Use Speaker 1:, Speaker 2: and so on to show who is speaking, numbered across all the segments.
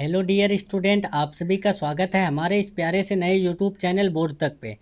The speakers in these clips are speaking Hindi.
Speaker 1: हेलो डियर स्टूडेंट, आप सभी का स्वागत है हमारे इस प्यारे से नए यूट्यूब चैनल बोर्ड तक पे।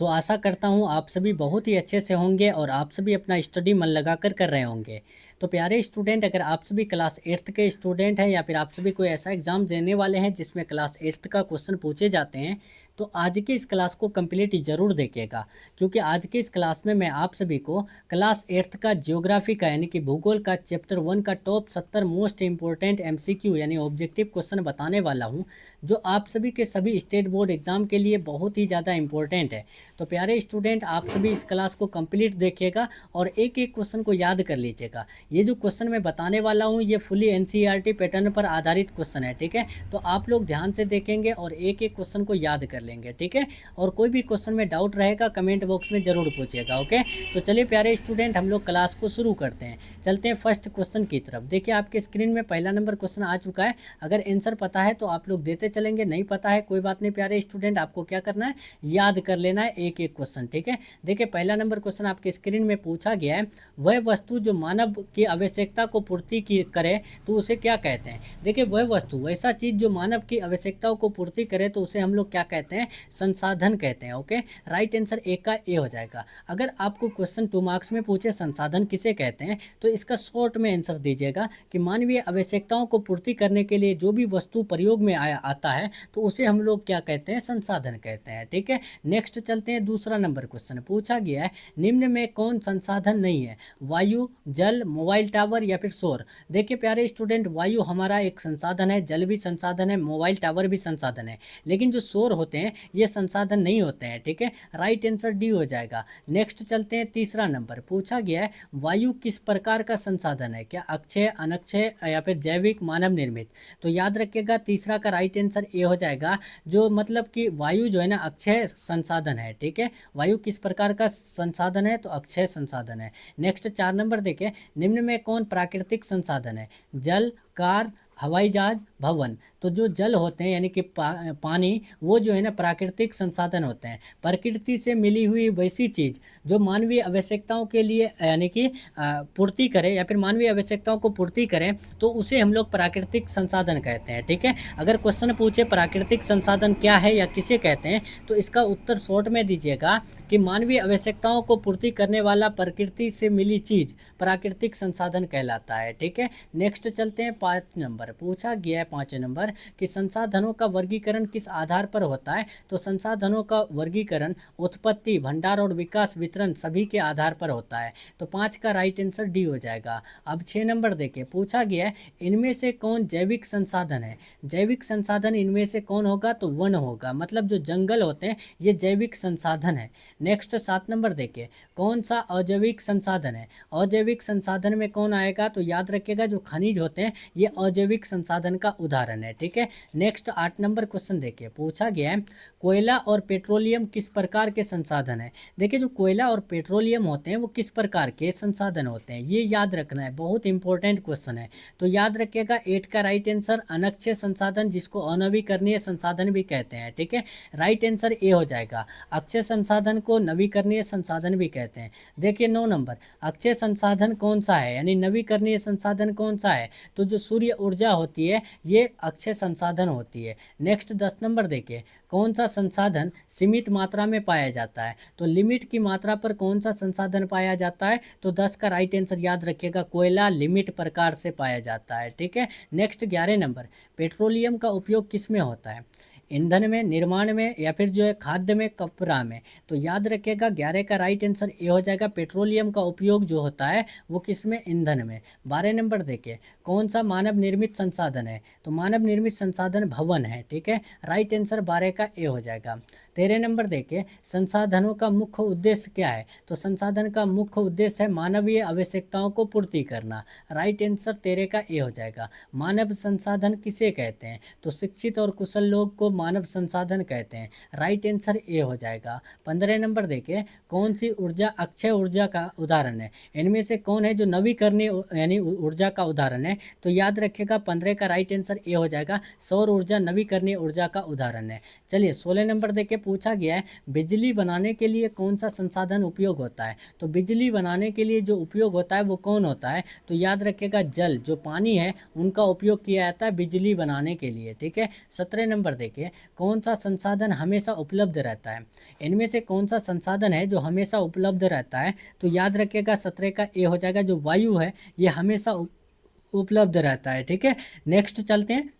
Speaker 1: आशा करता हूँ आप सभी बहुत ही अच्छे से होंगे और आप सभी अपना स्टडी मन लगाकर कर रहे होंगे। तो प्यारे स्टूडेंट, अगर आप सभी क्लास 8th के स्टूडेंट हैं या फिर आप सभी कोई ऐसा एग्ज़ाम देने वाले हैं जिसमें क्लास 8th का क्वेश्चन पूछे जाते हैं, तो आज की इस क्लास को कंप्लीट ज़रूर देखिएगा। क्योंकि आज की इस क्लास में मैं आप सभी को क्लास 8th का ज्योग्राफी का यानी कि भूगोल का चैप्टर 1 का टॉप 70 मोस्ट इंपॉर्टेंट MCQ यानी ऑब्जेक्टिव क्वेश्चन बताने वाला हूं, जो आप सभी के सभी स्टेट बोर्ड एग्जाम के लिए बहुत ही ज़्यादा इंपॉर्टेंट है। तो प्यारे स्टूडेंट, आप सभी इस क्लास को कंप्लीट देखिएगा और एक एक क्वेश्चन को याद कर लीजिएगा। ये जो क्वेश्चन मैं बताने वाला हूँ ये फुली NCERT पैटर्न पर आधारित क्वेश्चन है, ठीक है। तो आप लोग ध्यान से देखेंगे और एक एक क्वेश्चन को याद कर लेंगे, ठीक है। और कोई भी क्वेश्चन में डाउट रहेगा कमेंट बॉक्स में ज़रूर पूछिएगा, ओके। तो चलिए प्यारे स्टूडेंट, हम लोग क्लास को शुरू करते हैं। चलते हैं फर्स्ट क्वेश्चन की तरफ। देखिए आपके स्क्रीन में पहला नंबर क्वेश्चन आ चुका है। अगर आंसर पता है तो आप लोग देते चलेंगे, नहीं पता है कोई बात नहीं प्यारे स्टूडेंट, आपको क्या करना है, याद कर लेना है एक एक क्वेश्चन, ठीक है। देखिए पहला नंबर क्वेश्चन आपके स्क्रीन में पूछा गया है, वह वस्तु जो मानव की आवश्यकता को पूर्ति की करे तो उसे क्या कहते हैं। देखिए वह वस्तु, वैसा चीज जो मानव की आवश्यकताओं को पूर्ति करे तो उसे हम लोग क्या कहते हैं, संसाधन कहते हैं, ओके। राइट आंसर एक का ए हो जाएगा। अगर आपको क्वेश्चन 2 मार्क्स में पूछे संसाधन किसे कहते हैं तो इसका शॉर्ट में आंसर दीजिएगा कि मानवीय आवश्यकताओं को पूर्ति करने के लिए जो भी वस्तु प्रयोग में आता है तो उसे हम लोग क्या कहते हैं, संसाधन कहते हैं, ठीक है। नेक्स्ट चलते हैं, दूसरा नंबर क्वेश्चन पूछा गया है, निम्न में कौन संसाधन नहीं है, वायु, जल, मोबाइल टावर या फिर शोर। देखिए प्यारे स्टूडेंट, वायु हमारा एक संसाधन है, जल भी संसाधन है, मोबाइल टावर भी संसाधन है, लेकिन जो शोर होते हैं ये संसाधन नहीं होते हैं, ठीक है। राइट आंसर डी हो जाएगा। नेक्स्ट चलते हैं, तीसरा नंबर पूछा गया है, वायु किस प्रकार का संसाधन है, क्या अक्षय, अनक्षय या फिर जैविक, मानव निर्मित। तो याद रखिएगा तीसरा का राइट आंसर ए हो जाएगा, जो मतलब कि वायु जो है ना अक्षय संसाधन है, ठीक है। वायु किस प्रकार का संसाधन है, तो अक्षय संसाधन है। नेक्स्ट 4 नंबर देखें, निम्न में कौन प्राकृतिक संसाधन है, जल, कार, हवाई जहाज, भवन। तो जो जल होते हैं यानी कि पानी, वो जो है ना प्राकृतिक संसाधन होते हैं, प्रकृति से मिली हुई वैसी चीज जो मानवीय आवश्यकताओं के लिए यानी कि पूर्ति करे या फिर मानवीय आवश्यकताओं को पूर्ति करें तो उसे हम लोग प्राकृतिक संसाधन कहते हैं, ठीक है। अगर क्वेश्चन पूछे प्राकृतिक संसाधन क्या है या किसे कहते हैं तो इसका उत्तर शॉर्ट में दीजिएगा कि मानवीय आवश्यकताओं को पूर्ति करने वाला प्रकृति से मिली चीज प्राकृतिक संसाधन कहलाता है, ठीक है। नेक्स्ट चलते हैं, 5 नंबर पूछा गया है, 5 नंबर कि संसाधनों का वर्गीकरण किस आधार पर होता है। तो संसाधनों का वर्गीकरण उत्पत्ति, भंडार और विकास, वितरण सभी के आधार पर होता है। तो 5 का राइट आंसर डी हो जाएगा। अब 6 नंबर देखिए, पूछा गया है, इनमें से कौन जैविक संसाधन है। जैविक संसाधन इनमें से कौन होगा, तो वन होगा, मतलब जो जंगल होते हैं ये जैविक संसाधन है। नेक्स्ट 7 नंबर देखिए, कौन सा अजैविक संसाधन है। अजैविक संसाधन में कौन आएगा, तो याद रखिएगा जो खनिज होते हैं ये अजैविक संसाधन का उदाहरण है, ठीक है। नेक्स्ट 8 नंबर क्वेश्चन देखिए, पूछा गया है, कोयला और पेट्रोलियम किस प्रकार के संसाधन है। देखिए जो कोयला और पेट्रोलियम होते हैं वो किस प्रकार के संसाधन होते हैं, ये याद रखना है, बहुत इंपॉर्टेंट क्वेश्चन है। तो याद रखिएगा 8 का राइट आंसर अनक्षय संसाधन, जिसको अनवीकरणीय संसाधन भी कहते हैं, ठीक है। राइट आंसर ए हो जाएगा। अक्षय संसाधन को नवीकरणीय संसाधन भी कहते हैं। देखिए 9 नंबर, अक्षय संसाधन कौन सा है यानी नवीकरणीय संसाधन कौन सा है, तो जो सूर्य ऊर्जा होती है ये अक्षय संसाधन होती है। नेक्स्ट 10 नंबर देखिए, कौन सा संसाधन सीमित मात्रा में पाया जाता है। तो लिमिट की मात्रा पर कौन सा संसाधन पाया जाता है, तो 10 का राइट आंसर याद रखिएगा, कोयला लिमिट प्रकार से पाया जाता है, ठीक है। नेक्स्ट 11 नंबर, पेट्रोलियम का उपयोग किस में होता है, ईंधन में, निर्माण में या फिर जो है खाद्य में, कपड़ा में। तो याद रखिएगा 11 का राइट आंसर ए हो जाएगा, पेट्रोलियम का उपयोग जो होता है वो किस में, ईंधन में। 12 नंबर देखिए, कौन सा मानव निर्मित संसाधन है, तो मानव निर्मित संसाधन भवन है, ठीक है। राइट आंसर 12 का ए हो जाएगा। 13 नंबर देखिए, संसाधनों का मुख्य उद्देश्य क्या है, तो संसाधन का मुख्य उद्देश्य है मानवीय आवश्यकताओं को पूर्ति करना। राइट आंसर 13 का ए हो जाएगा। मानव संसाधन किसे कहते हैं, तो शिक्षित और कुशल लोग को मानव संसाधन कहते हैं। राइट आंसर ए हो जाएगा। 15 नंबर देखिए, कौन सी ऊर्जा अक्षय ऊर्जा का उदाहरण है? इनमें से कौन है जो नवीकरणीय यानी ऊर्जा का उदाहरण है? तो याद रखिएगा 15 का राइट आंसर ए हो जाएगा। सौर ऊर्जा नवीकरणीय ऊर्जा का उदाहरण है। चलिए 16 नंबर देखिए, पूछा गया है बिजली बनाने के लिए कौन सा संसाधन उपयोग होता है? तो बिजली बनाने के लिए जो उपयोग होता है वो कौन होता है? तो याद रखिएगा जल, जो पानी है उनका उपयोग किया जाता है बिजली बनाने के लिए। ठीक है। 17 नंबर देखिए, कौन सा संसाधन हमेशा उपलब्ध रहता है? इनमें से कौन सा संसाधन है जो हमेशा उपलब्ध रहता है? तो याद रखिएगा 17 का ए हो जाएगा। जो वायु है ये हमेशा उपलब्ध रहता है। ठीक है। नेक्स्ट चलते हैं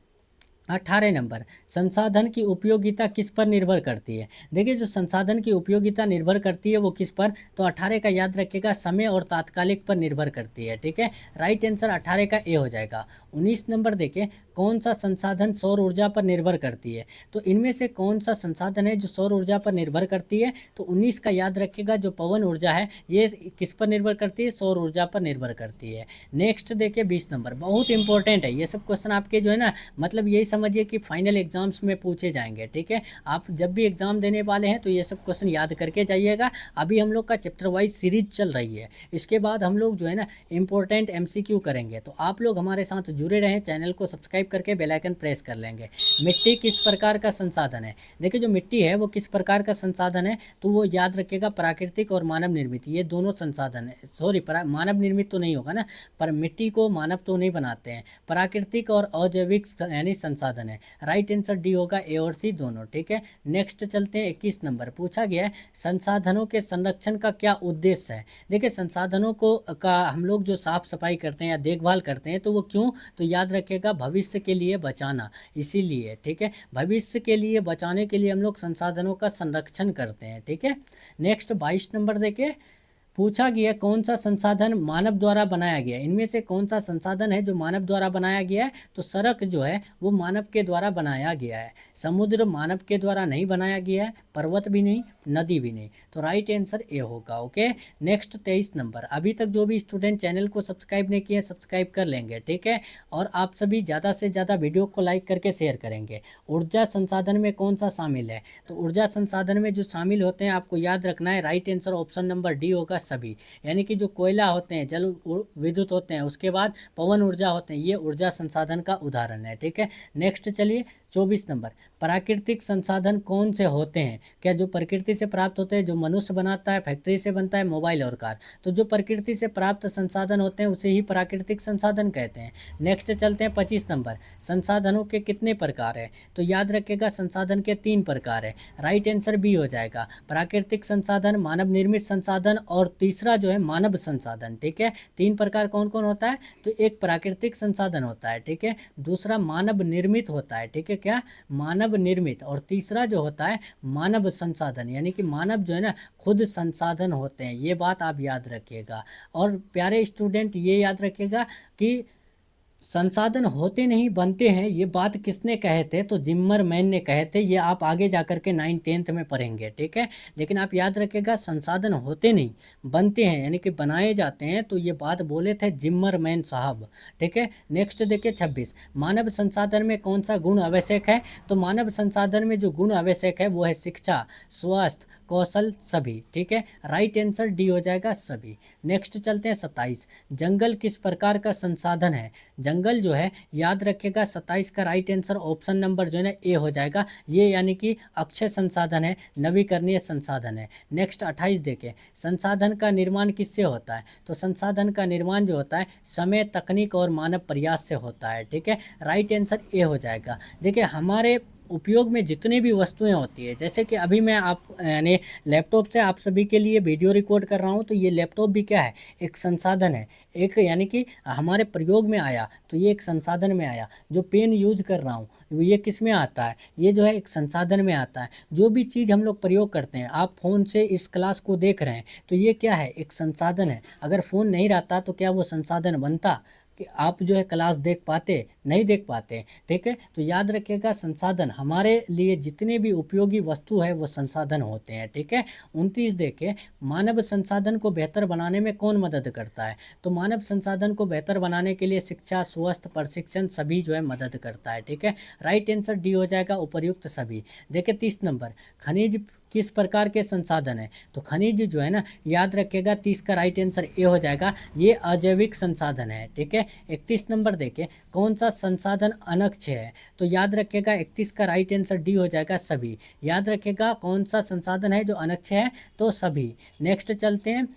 Speaker 1: 18 नंबर, संसाधन की उपयोगिता किस पर निर्भर करती है? देखिए जो संसाधन की उपयोगिता निर्भर करती है वो किस पर? तो 18 का याद रखिएगा समय और तात्कालिक पर निर्भर करती है। ठीक है। राइट आंसर 18 का ए हो जाएगा। 19 नंबर देखिए, कौन सा संसाधन सौर ऊर्जा पर निर्भर करती है? तो इनमें से कौन सा संसाधन है जो सौर ऊर्जा पर निर्भर करती है? तो 19 का याद रखिएगा, जो पवन ऊर्जा है ये किस पर निर्भर करती है? सौर ऊर्जा पर निर्भर करती है। नेक्स्ट देखिए 20 नंबर, बहुत इंपॉर्टेंट है ये सब क्वेश्चन आपके जो है ना, मतलब यही समझिए कि फाइनल एग्जाम्स में पूछे जाएंगे। ठीक है। आप जब भी एग्जाम देने वाले हैं तो ये सब क्वेश्चन याद करके जाइएगा। अभी हम लोग का चैप्टर वाइज सीरीज चल रही है, इसके बाद हम लोग जो है ना इंपॉर्टेंट एमसीक्यू करेंगे। तो आप लोग हमारे साथ जुड़े रहें, चैनल को सब्सक्राइब करके बेल आइकन प्रेस कर लेंगे। मिट्टी किस प्रकार का संसाधन है? देखिए जो मिट्टी है वो किस प्रकार का संसाधन है? तो वो याद रखिएगा प्राकृतिक और मानव निर्मित, ये दोनों संसाधन है। सॉरी, मानव निर्मित तो नहीं होगा ना, पर मिट्टी को मानव तो नहीं बनाते हैं। प्राकृतिक और अजैविक यानी संसाधन है। राइट आंसर डी होगा, ए और सी दोनों। ठीक है। नेक्स्ट चलते हैं 21 नंबर, पूछा गया है संसाधनों के संरक्षण का क्या उद्देश्य है? देखिए संसाधनों को का हम लोग जो साफ सफाई करते हैं या देखभाल करते हैं तो वो क्यों? तो याद रखिएगा भविष्य के लिए बचाना, इसीलिए। ठीक है। भविष्य के लिए बचाने के लिए हम लोग संसाधनों का संरक्षण करते हैं। ठीक है। नेक्स्ट 22 नंबर देखिए, पूछा गया कौन सा संसाधन मानव द्वारा बनाया गया है? इनमें से कौन सा संसाधन है जो मानव द्वारा बनाया गया है? तो सड़क जो है वो मानव के द्वारा बनाया गया है। समुद्र मानव के द्वारा नहीं बनाया गया है, पर्वत भी नहीं, नदी भी नहीं। तो राइट आंसर ए होगा। ओके। नेक्स्ट 23 नंबर, अभी तक जो भी स्टूडेंट चैनल को सब्सक्राइब नहीं किए सब्सक्राइब कर लेंगे। ठीक है। और आप सभी ज़्यादा से ज़्यादा वीडियो को लाइक करके शेयर करेंगे। ऊर्जा संसाधन में कौन सा शामिल है? तो ऊर्जा संसाधन में जो शामिल होते हैं आपको याद रखना है, right answer option number D होगा सभी। यानी कि जो कोयला होते हैं, जल विद्युत होते हैं, उसके बाद पवन ऊर्जा होते हैं, ये ऊर्जा संसाधन का उदाहरण है। ठीक है। नेक्स्ट चलिए 24 नंबर, प्राकृतिक संसाधन कौन से होते हैं? क्या जो प्रकृति से प्राप्त होते हैं, जो मनुष्य बनाता है, फैक्ट्री से बनता है, मोबाइल और कार? तो जो प्रकृति से प्राप्त संसाधन होते हैं उसे ही प्राकृतिक संसाधन कहते हैं। नेक्स्ट चलते हैं 25 नंबर, संसाधनों के कितने प्रकार है? तो याद रखिएगा संसाधन के 3 प्रकार है। राइट आंसर बी हो जाएगा, प्राकृतिक संसाधन, मानव निर्मित संसाधन और तीसरा जो है मानव संसाधन। ठीक है। 3 प्रकार कौन कौन होता है? तो एक प्राकृतिक संसाधन होता है। ठीक है। दूसरा मानव निर्मित होता है। ठीक है, क्या मानव निर्मित, और तीसरा जो होता है मानव संसाधन, यानी कि मानव जो है ना खुद संसाधन होते हैं। ये बात आप याद रखिएगा। और प्यारे स्टूडेंट ये याद रखिएगा कि संसाधन होते नहीं बनते हैं, ये बात किसने कहे थे? तो जिम्मरमैन ने कहे थे। ये आप आगे जाकर के 9th-10th में पढ़ेंगे। ठीक है। लेकिन आप याद रखिएगा संसाधन होते नहीं बनते हैं, यानी कि बनाए जाते हैं। तो ये बात बोले थे जिम्मरमैन साहब। ठीक है। नेक्स्ट देखिए 26, मानव संसाधन में कौन सा गुण आवश्यक है? तो मानव संसाधन में जो गुण आवश्यक है वो है शिक्षा, स्वास्थ्य, कौशल, सभी। ठीक है। राइट आंसर डी हो जाएगा सभी। नेक्स्ट चलते हैं 27, जंगल किस प्रकार का संसाधन है? जंगल जो है याद रखिएगा 27 का राइट आंसर ऑप्शन नंबर जो है ना ए हो जाएगा। ये यानी कि अक्षय संसाधन है, नवीकरणीय संसाधन है। नेक्स्ट 28 देखें, संसाधन का निर्माण किससे होता है? तो संसाधन का निर्माण जो होता है समय, तकनीक और मानव प्रयास से होता है। ठीक है। राइट आंसर ए हो जाएगा। देखिए हमारे उपयोग में जितनी भी वस्तुएं होती है, जैसे कि अभी मैं आप यानी लैपटॉप से आप सभी के लिए वीडियो रिकॉर्ड कर रहा हूं, तो ये लैपटॉप भी क्या है? एक संसाधन है, एक यानी कि हमारे प्रयोग में आया तो ये एक संसाधन में आया। जो पेन यूज कर रहा हूँ ये किस में आता है? ये जो है एक संसाधन में आता है। जो भी चीज़ हम लोग प्रयोग करते हैं, आप फ़ोन से इस क्लास को देख रहे हैं तो ये क्या है? एक संसाधन है। अगर फ़ोन नहीं रहता तो क्या वो संसाधन बनता? कि आप जो है क्लास देख पाते, नहीं देख पाते, ठीक है। तो याद रखिएगा संसाधन हमारे लिए जितने भी उपयोगी वस्तु है वो संसाधन होते हैं, ठीक है। 29 देखिए, मानव संसाधन को बेहतर बनाने में कौन मदद करता है? तो मानव संसाधन को बेहतर बनाने के लिए शिक्षा, स्वास्थ्य, प्रशिक्षण सभी जो है मदद करता है, ठीक है। राइट आंसर डी हो जाएगा, उपर्युक्त सभी। देखिए 30 नंबर, खनिज किस प्रकार के संसाधन है? तो खनिज जो है ना, याद रखिएगा 30 का राइट आंसर ए हो जाएगा, ये अजैविक संसाधन है, ठीक है। 31 नंबर देखिए, कौन सा संसाधन अनक्षय है? तो याद रखिएगा 31 का राइट आंसर डी हो जाएगा, सभी। याद रखिएगा कौन सा संसाधन है जो अनक्षय है? तो सभी। नेक्स्ट चलते हैं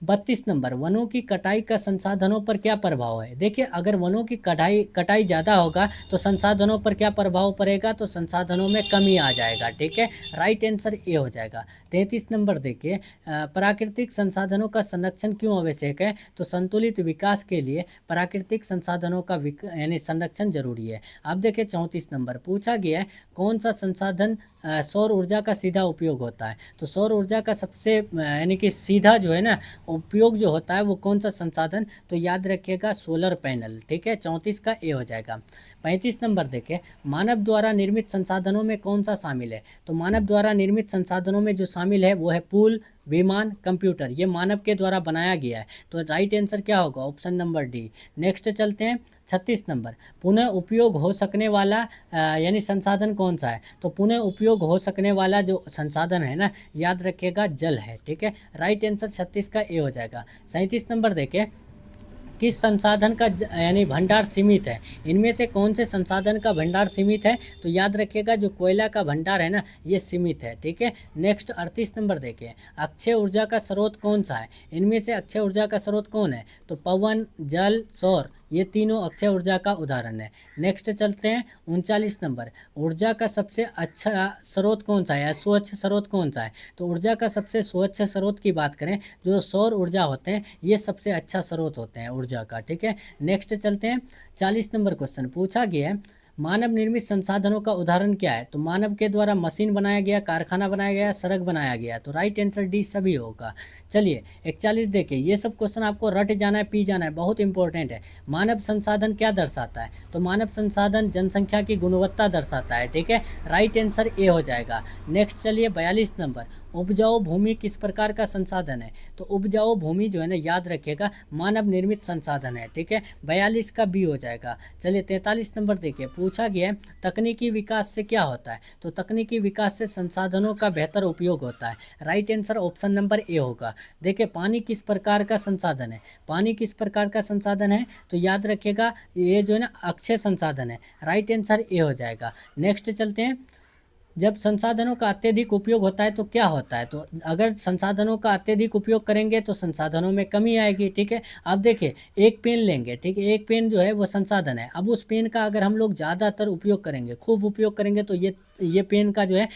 Speaker 1: 32 नंबर, वनों की कटाई का संसाधनों पर क्या प्रभाव है? देखिए अगर वनों की कटाई कटाई ज़्यादा होगा तो संसाधनों पर क्या प्रभाव पड़ेगा? तो संसाधनों में कमी आ जाएगा, ठीक है। राइट आंसर ए हो जाएगा। 33 नंबर देखिए, प्राकृतिक संसाधनों का संरक्षण क्यों आवश्यक है? तो संतुलित विकास के लिए प्राकृतिक संसाधनों का यानी संरक्षण जरूरी है। अब देखिए 34 नंबर, पूछा गया है कौन सा संसाधन सौर ऊर्जा का सीधा उपयोग होता है? तो सौर ऊर्जा का सबसे यानी कि सीधा जो है ना उपयोग जो होता है वो कौन सा संसाधन? तो याद रखिएगा सोलर पैनल, ठीक है। 34 का ए हो जाएगा। 35 नंबर देखें, मानव द्वारा निर्मित संसाधनों में कौन सा शामिल है? तो मानव द्वारा निर्मित संसाधनों में जो शामिल है वो है पुल, विमान, कंप्यूटर, ये मानव के द्वारा बनाया गया है। तो राइट आंसर क्या होगा? Option number D. नेक्स्ट चलते हैं 36 नंबर, पुनः उपयोग हो सकने वाला यानी संसाधन कौन सा है? तो पुनः उपयोग हो सकने वाला जो संसाधन है ना, याद रखिएगा जल है, ठीक है। राइट आंसर 36 का ए हो जाएगा। 37 नंबर देखें, किस संसाधन का यानी भंडार सीमित है? इनमें से कौन से संसाधन का भंडार सीमित है? तो याद रखिएगा जो कोयला का भंडार है ना, ये सीमित है, ठीक है। नेक्स्ट 38 नंबर देखिए, अक्षय ऊर्जा का स्रोत कौन सा है? इनमें से अक्षय ऊर्जा का स्रोत कौन है? तो पवन, जल, सौर, ये तीनों अक्षय ऊर्जा का उदाहरण है। नेक्स्ट चलते हैं 39 नंबर, ऊर्जा का सबसे अच्छा स्रोत कौन सा है या स्वच्छ स्रोत कौन सा है? तो ऊर्जा का सबसे स्वच्छ स्रोत की बात करें, जो सौर ऊर्जा होते हैं ये सबसे अच्छा स्रोत होते हैं ऊर्जा का, ठीक है। नेक्स्ट चलते हैं 40 नंबर क्वेश्चन, पूछा गया है मानव निर्मित संसाधनों का उदाहरण क्या है? तो मानव के द्वारा मशीन बनाया गया, कारखाना बनाया गया, सड़क बनाया गया। तो राइट आंसर डी सभी होगा। चलिए 41 देखिए, ये सब क्वेश्चन आपको रट जाना है, पी जाना है, बहुत इंपॉर्टेंट है। मानव संसाधन क्या दर्शाता है? तो मानव संसाधन जनसंख्या की गुणवत्ता दर्शाता है, ठीक है। राइट आंसर ए हो जाएगा। नेक्स्ट चलिए 42 नंबर, उपजाऊ भूमि किस प्रकार का संसाधन है? तो उपजाऊ भूमि जो है ना, याद रखिएगा मानव निर्मित संसाधन है, ठीक है। 42 का बी हो जाएगा। चलिए 43 नंबर देखिए, पूछा गया है तकनीकी विकास से क्या होता है? तो तकनीकी विकास से संसाधनों का बेहतर उपयोग होता है। Right answer option number A होगा। देखिए पानी किस प्रकार का संसाधन है? पानी किस प्रकार का संसाधन है? तो याद रखिएगा ये जो है ना अक्षय संसाधन है। राइट आंसर ए हो जाएगा। नेक्स्ट चलते हैं, जब संसाधनों का अत्यधिक उपयोग होता है तो क्या होता है? तो अगर संसाधनों का अत्यधिक उपयोग करेंगे तो संसाधनों में कमी आएगी, ठीक है। अब देखिए एक पेन लेंगे, ठीक है, एक पेन जो है वो संसाधन है। अब उस पेन का अगर हम लोग ज़्यादातर उपयोग करेंगे, खूब उपयोग करेंगे, तो ये पेन का जो है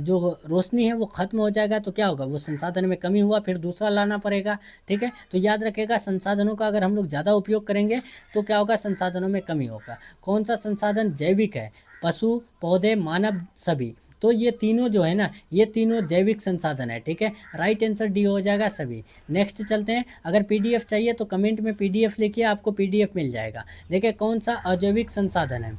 Speaker 1: जो रोशनी है वो खत्म हो जाएगा। तो क्या होगा? वो संसाधन में कमी हुआ, फिर दूसरा लाना पड़ेगा, ठीक है। तो याद रखिएगा संसाधनों का अगर हम लोग ज़्यादा उपयोग करेंगे तो क्या होगा? संसाधनों में कमी होगा। कौन सा संसाधन जैविक है? पशु, पौधे, मानव, सभी। तो ये तीनों जो है ना, ये तीनों जैविक संसाधन है, ठीक है। राइट आंसर डी हो जाएगा सभी। नेक्स्ट चलते हैं, अगर पीडीएफ चाहिए तो कमेंट में पीडीएफ लिखिए, आपको पीडीएफ मिल जाएगा। देखिए कौन सा अजैविक संसाधन है?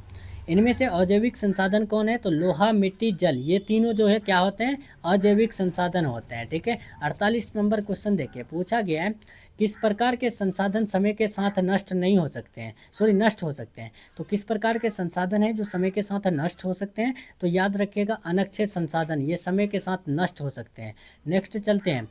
Speaker 1: इनमें से अजैविक संसाधन कौन है? तो लोहा, मिट्टी, जल, ये तीनों जो है क्या होते हैं? अजैविक संसाधन होते हैं, ठीक है। 48 नंबर क्वेश्चन देखिए, पूछा गया है किस प्रकार के संसाधन समय के साथ नष्ट नहीं हो सकते हैं, नष्ट हो सकते हैं? तो किस प्रकार के संसाधन हैं जो समय के साथ नष्ट हो सकते हैं? तो याद रखिएगा अनक्षय संसाधन, ये समय के साथ नष्ट हो सकते हैं। नेक्स्ट चलते हैं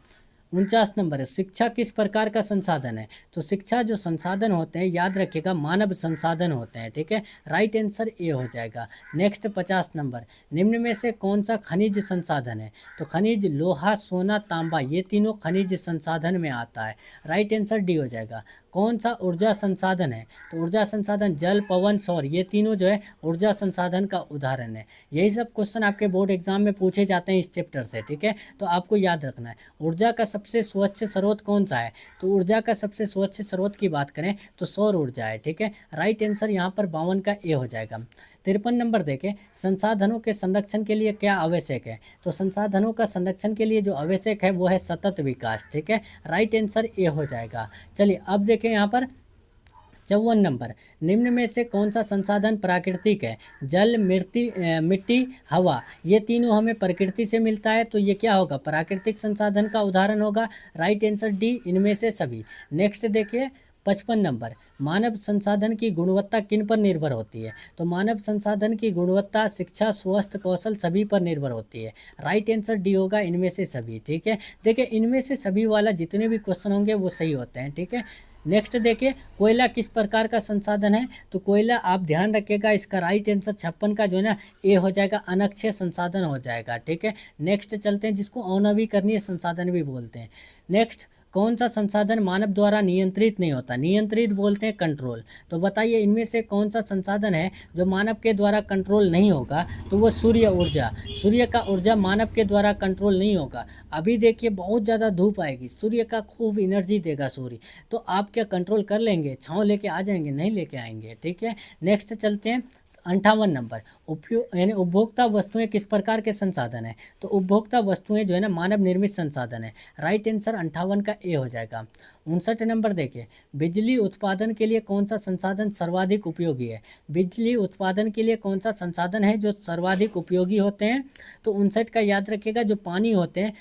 Speaker 1: 49 नंबर है, शिक्षा किस प्रकार का संसाधन है? तो शिक्षा जो संसाधन होते हैं, याद रखिएगा मानव संसाधन होते हैं, ठीक है। राइट आंसर ए हो जाएगा। नेक्स्ट 50 नंबर, निम्न में से कौन सा खनिज संसाधन है? तो खनिज लोहा, सोना, तांबा, ये तीनों खनिज संसाधन में आता है। राइट आंसर डी हो जाएगा। कौन सा ऊर्जा संसाधन है? तो ऊर्जा संसाधन जल, पवन, सौर, ये तीनों जो है ऊर्जा संसाधन का उदाहरण है। यही सब क्वेश्चन आपके बोर्ड एग्जाम में पूछे जाते हैं इस चैप्टर से, ठीक है। तो आपको याद रखना है। ऊर्जा का सबसे स्वच्छ स्रोत कौन सा है? तो ऊर्जा का सबसे स्वच्छ स्रोत की बात करें तो सौर ऊर्जा है, ठीक है। राइट आंसर यहाँ पर 52 का ए हो जाएगा। 53 नंबर देखें, संसाधनों के संरक्षण के लिए क्या आवश्यक है? तो संसाधनों का संरक्षण के लिए जो आवश्यक है वो है सतत विकास, ठीक है। राइट आंसर ए हो जाएगा। चलिए अब देखें यहाँ पर 54 नंबर, निम्न में से कौन सा संसाधन प्राकृतिक है? जल, मिट्टी, हवा, ये तीनों हमें प्रकृति से मिलता है, तो ये क्या होगा? प्राकृतिक संसाधन का उदाहरण होगा। राइट आंसर डी, इनमें से सभी। नेक्स्ट देखिए 55 नंबर, मानव संसाधन की गुणवत्ता किन पर निर्भर होती है? तो मानव संसाधन की गुणवत्ता शिक्षा, स्वास्थ्य, कौशल सभी पर निर्भर होती है। राइट आंसर डी होगा, इनमें से सभी। ठीक है, देखिए इनमें से सभी वाला जितने भी क्वेश्चन होंगे वो सही होते हैं। ठीक है, नेक्स्ट देखिए, कोयला किस प्रकार का संसाधन है? तो कोयला आप ध्यान रखिएगा, इसका राइट आंसर 56 का जो है ना ए हो जाएगा, अनक्षय संसाधन हो जाएगा। ठीक है, नेक्स्ट चलते हैं, जिसको अनवीकरणीय संसाधन भी बोलते हैं। नेक्स्ट, कौन सा संसाधन मानव द्वारा नियंत्रित नहीं होता? नियंत्रित बोलते हैं कंट्रोल। तो बताइए इनमें से कौन सा संसाधन है जो मानव के द्वारा कंट्रोल नहीं होगा? तो वो सूर्य ऊर्जा। सूर्य का ऊर्जा मानव के द्वारा कंट्रोल नहीं होगा। अभी देखिए बहुत ज़्यादा धूप आएगी, सूर्य का खूब एनर्जी देगा सूर्य, तो आप क्या कंट्रोल कर लेंगे? छाँव लेके आ जाएंगे? नहीं लेके आएंगे। ठीक है, नेक्स्ट चलते हैं 58 नंबर, उपयोग यानी उपभोक्ता वस्तुएं किस प्रकार के संसाधन है? तो उपभोक्ता वस्तुएं जो है ना मानव निर्मित संसाधन है। राइट आंसर 58 का ए हो जाएगा। 59 नंबर देखिए, बिजली उत्पादन के लिए कौन सा संसाधन सर्वाधिक उपयोगी है? बिजली उत्पादन के लिए कौन सा संसाधन है जो सर्वाधिक उपयोगी होते हैं? तो 59 का याद रखिएगा, जो पानी होते हैं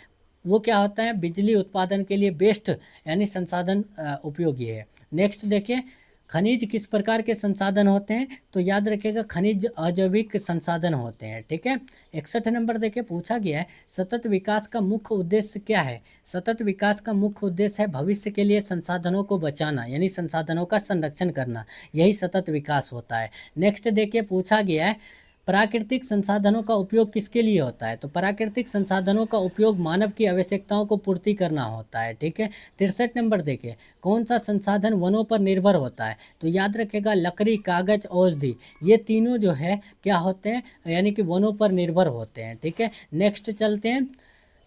Speaker 1: वो क्या होता है? बिजली उत्पादन के लिए बेस्ट यानी संसाधन उपयोगी है। नेक्स्ट देखिए, खनिज किस प्रकार के संसाधन होते हैं? तो याद रखिएगा, खनिज अजैविक संसाधन होते हैं। ठीक है, 61 नंबर देखिए, पूछा गया है सतत विकास का मुख्य उद्देश्य क्या है? सतत विकास का मुख्य उद्देश्य है भविष्य के लिए संसाधनों को बचाना, यानी संसाधनों का संरक्षण करना, यही सतत विकास होता है। नेक्स्ट देखिए, पूछा गया है प्राकृतिक संसाधनों का उपयोग किसके लिए होता है? तो प्राकृतिक संसाधनों का उपयोग मानव की आवश्यकताओं को पूर्ति करना होता है। ठीक है, 63 नंबर देखिए, कौन सा संसाधन वनों पर निर्भर होता है? तो याद रखेगा, लकड़ी, कागज, औषधि, ये तीनों जो है क्या होते हैं? यानी कि वनों पर निर्भर होते हैं। ठीक है, नेक्स्ट चलते हैं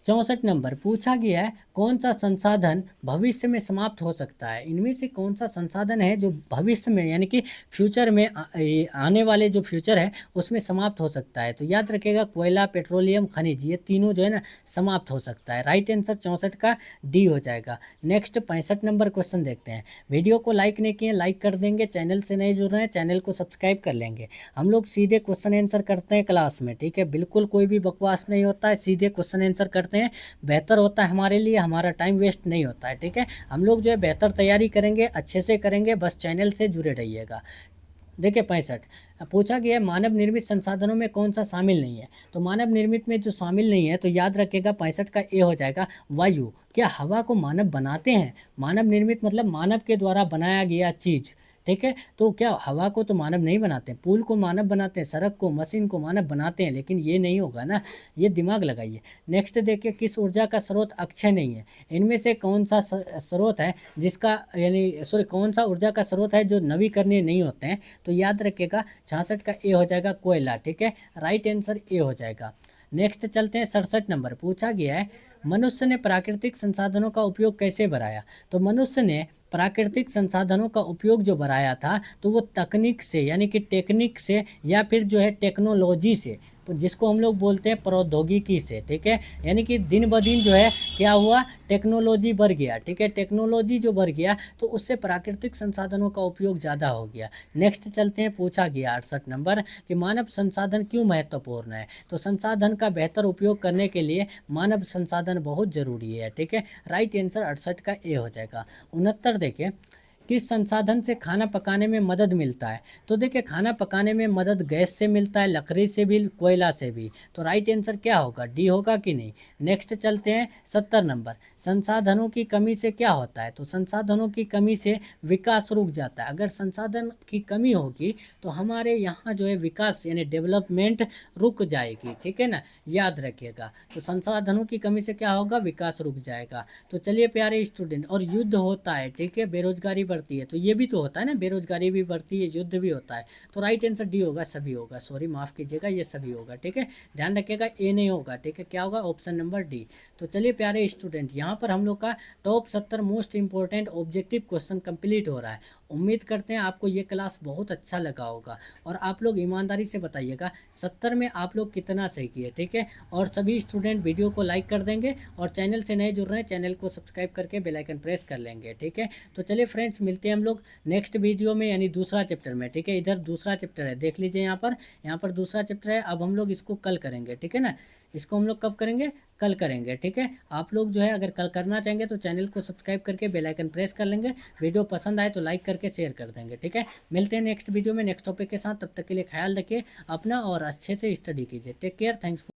Speaker 1: 64 नंबर, पूछा गया है कौन सा संसाधन भविष्य में समाप्त हो सकता है? इनमें से कौन सा संसाधन है जो भविष्य में यानी कि फ्यूचर में ये आने वाले जो फ्यूचर है उसमें समाप्त हो सकता है? तो याद रखिएगा, कोयला, पेट्रोलियम, खनिज, ये तीनों जो है ना समाप्त हो सकता है। राइट आंसर 64 का डी हो जाएगा। नेक्स्ट 65 नंबर क्वेश्चन देखते हैं। वीडियो को लाइक नहीं किए, लाइक कर देंगे। चैनल से नहीं जुड़ रहे हैं, चैनल को सब्सक्राइब कर लेंगे। हम लोग सीधे क्वेश्चन आंसर करते हैं क्लास में। ठीक है, बिल्कुल कोई भी बकवास नहीं होता है, सीधे क्वेश्चन आंसर करते हैं, बेहतर होता है हमारे लिए, हमारा टाइम वेस्ट नहीं होता है। ठीक है, हम लोग जो है बेहतर तैयारी करेंगे, अच्छे से करेंगे, बस चैनल से जुड़े रहिएगा। देखिए 65, पूछा गया है मानव निर्मित संसाधनों में कौन सा शामिल नहीं है? तो मानव निर्मित में जो शामिल नहीं है, तो याद रखिएगा 65 का ए हो जाएगा, वायु। क्या हवा को मानव बनाते हैं? मानव निर्मित मतलब मानव के द्वारा बनाया गया चीज़। ठीक है, तो क्या हवा को तो मानव नहीं बनाते? पुल को मानव बनाते हैं, सड़क को, मशीन को मानव बनाते हैं, लेकिन ये नहीं होगा ना, ये दिमाग लगाइए। नेक्स्ट देखिए, किस ऊर्जा का स्रोत अक्षय नहीं है? इनमें से कौन सा स्रोत है जिसका यानी सॉरी कौन सा ऊर्जा का स्रोत है जो नवीकरणीय नहीं होते हैं? तो याद रखिएगा 66 का ए हो जाएगा, कोयला। ठीक है, राइट आंसर ए हो जाएगा। नेक्स्ट चलते हैं 67 नंबर, पूछा गया है मनुष्य ने प्राकृतिक संसाधनों का उपयोग कैसे बढ़ाया? तो मनुष्य ने प्राकृतिक संसाधनों का उपयोग जो बढ़ाया था, तो वो तकनीक से यानी कि टेक्निक से या फिर जो है टेक्नोलॉजी से, जिसको हम लोग बोलते हैं प्रौद्योगिकी से। ठीक है, यानी कि दिन ब दिन जो है क्या हुआ, टेक्नोलॉजी बढ़ गया। ठीक है, टेक्नोलॉजी जो बढ़ गया तो उससे प्राकृतिक संसाधनों का उपयोग ज़्यादा हो गया। नेक्स्ट चलते हैं, पूछा गया 68 नंबर कि मानव संसाधन क्यों महत्वपूर्ण है? तो संसाधन का बेहतर उपयोग करने के लिए मानव संसाधन बहुत ज़रूरी है। ठीक है, राइट आंसर 68 का ए हो जाएगा। 69 देखिए, किस संसाधन से खाना पकाने में मदद मिलता है? तो देखिए, खाना पकाने में मदद गैस से मिलता है, लकड़ी से भी, कोयला से भी। तो राइट आंसर क्या होगा, डी होगा कि नहीं? नेक्स्ट चलते हैं 70 नंबर, संसाधनों की कमी से क्या होता है? तो संसाधनों की कमी से विकास रुक जाता है। अगर संसाधन की कमी होगी तो हमारे यहाँ जो है विकास यानी डेवलपमेंट रुक जाएगी। ठीक है ना, याद रखिएगा। तो संसाधनों की कमी से क्या होगा, विकास रुक जाएगा। तो चलिए प्यारे स्टूडेंट, और युद्ध होता है, ठीक है, बेरोजगारी बढ़ती है, तो ये भी तो होता है ना, बेरोजगारी भी बढ़ती है, युद्ध भी होता है। तो राइट आंसर डी होगा, सभी होगा, सॉरी माफ़ कीजिएगा, ये सभी होगा। ठीक है, ध्यान रखिएगा, ए नहीं होगा। ठीक है, क्या होगा, ऑप्शन नंबर डी। तो चलिए प्यारे स्टूडेंट, यहाँ पर हम लोग का top 70 most important objective question complete हो रहा है। उम्मीद करते हैं आपको ये क्लास बहुत अच्छा लगा होगा, और आप लोग ईमानदारी से बताइएगा 70 में आप लोग कितना सही किए। ठीक है, और सभी स्टूडेंट वीडियो को लाइक कर देंगे, और चैनल से नए जुड़ रहे हैं, चैनल को सब्सक्राइब करके बेल आइकन प्रेस कर लेंगे। ठीक है, तो चलिए फ्रेंड्स, मिलते हैं हम लोग नेक्स्ट वीडियो में, यानी दूसरा चैप्टर में। ठीक है, इधर दूसरा चैप्टर है, देख लीजिए यहाँ पर दूसरा चैप्टर है। अब हम लोग इसको कल करेंगे, ठीक है ना। इसको हम लोग कब करेंगे? कल करेंगे, ठीक है। आप लोग जो है अगर कल करना चाहेंगे तो चैनल को सब्सक्राइब करके बेल आइकन प्रेस कर लेंगे। वीडियो पसंद आए तो लाइक करके शेयर कर देंगे, ठीक है। मिलते हैं नेक्स्ट वीडियो में नेक्स्ट टॉपिक के साथ। तब तक के लिए ख्याल रखिए अपना और अच्छे से स्टडी कीजिए। Take care, thanks.